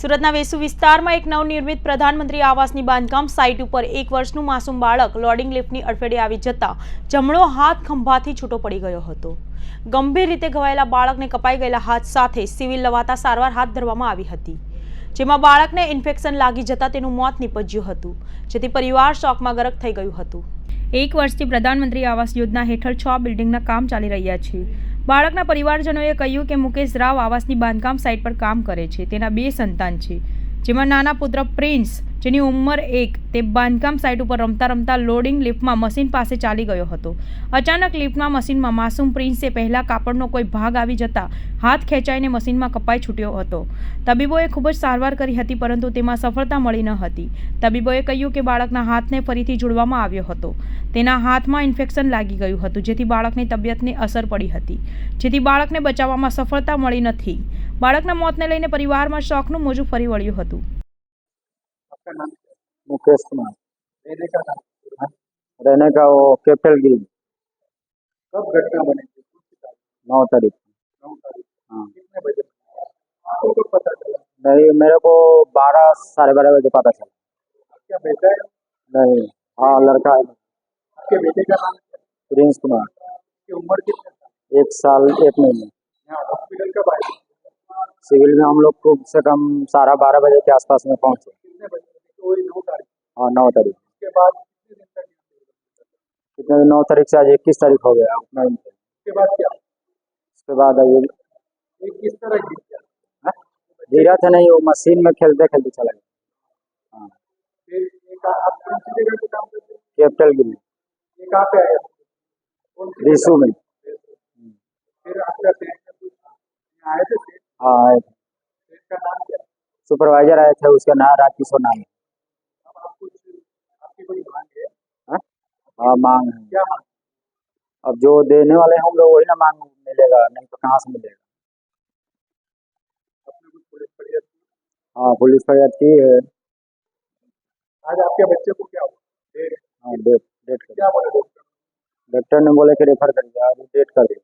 સુરતના વેસુ વિસ્તારમાં એક નવનિર્મિત પ્રધાનમંત્રી આવાસની બાંધકામ સાઇટ ઉપર 1 વર્ષનું માસૂમ બાળક લોડિંગ લિફ્ટની અડફેટે આવી જતા જમણો હાથ ખંભાથી છૂટો પડી ગયો હતો। ગંભીર રીતે ઘવાયેલા બાળકને કપાઈ ગયેલા હાથ સાથે સિવિલ લવાતા સારવાર હાથ ધરવામાં આવી હતી, જેમાં બાળકને ઇન્ફેક્શન લાગી જતા તેનું મોત નીપજ્યું હતું, જેથી પરિવાર શોકમાં ગરક થઈ ગયું હતું। 1 વર્ષથી પ્રધાનમંત્રી આવાસ યોજના હેઠળ 6 બિલ્ડિંગના કામ ચાલી રહ્યા છે। બાળકના પરિવારજનોએ કહ્યું કે મુકેશ રાવ આવાસની બાંધકામ સાઇટ પર કામ કરે છે। તેના 2 સંતાન છે, જેમાં નાના પુત્ર પ્રિન્સ, જેની ઉંમર 1, તે બાંધકામ સાઇટ ઉપર રમતા રમતા લોડિંગ લિફ્ટમાં મશીન પાસે ચાલી ગયો હતો। અચાનક લિફ્ટમાં મશીનમાં માસૂમ પ્રિન્સે પહેલા કાપડનો કોઈ ભાગ આવી જતા હાથ ખેંચાઈને મશીનમાં કપાઈ છૂટ્યો હતો। તબીબોએ ખૂબ જ સારવાર કરી હતી, પરંતુ તેમાં સફળતા મળી ન હતી। તબીબોએ કહ્યું કે બાળકના હાથને ફરીથી જોડવામાં આવ્યો હતો। તેના હાથમાં ઇન્ફેક્શન લાગી ગયું હતું, જેથી બાળકની તબિયતને અસર પડી હતી, જેથી બાળકને બચાવવામાં સફળતા મળી નથી। બાળકના મોતને લઈને પરિવારમાં શોકનું મોજું ફરી વળ્યું હતું। मुकेश कुमार रहने का वो कैपिटल गिरी। कब घटना बनी थी? 9 तारीख। 9 तारीख। हाँ, कितने बजे आपको कब पता चला? नहीं, मेरे को 12 साढ़े 12 बजे पता चला। क्या बेटा है? नहीं, हाँ लड़का है। आपके बेटे का नाम क्या है? प्रिंस कुमार। उसकी उम्र कितने साल? 1 साल 1 महीने। यहाँ हॉस्पिटल कब आए? सिविल में हम लोग कम से कम 12:30 बजे के आसपास में पहुंचे। कितने बजे? वही 9 तारीख। हाँ 9 तारीख। उसके बाद कितने दिन तक? कितने 9 तारीख से आज 21 तारीख हो गया उतना ही। उसके बाद क्या? उसके बाद ये ये किस तरह गिर गया? गिरा था नहीं, वो मशीन में खेलते खेलते चला गया। हाँ, फिर ये आप कौन सी जगह पे काम करते हैं? कैपिटल गिरी ये कहाँ पे आया? कौन सी रिसू में। फिर आपका सेठ ने कुछ यहाँ आए थे? हाँ आए थे। सेठ का नाम क्या है? सुपरवाइजर आए थे, उसका नाम राजकिशोर नाम है। अब आप कुछ आपकी कोई मांग है? हाँ? हाँ मांग है। क्या मांग? अब जो देने वाले हैं हम लोग वही ना मांग मिलेगा, नहीं तो कहाँ से मिलेगा। आपने कुछ पुलिस फरियाद की? हाँ पुलिस फरियाद की है। आज आपके बच्चे को क्या हुआ? हाँ डेट क्या बोले डॉक्टर? डॉक्टर ने बोले कि रेफर कर दिया, अभी डेट कर दिया।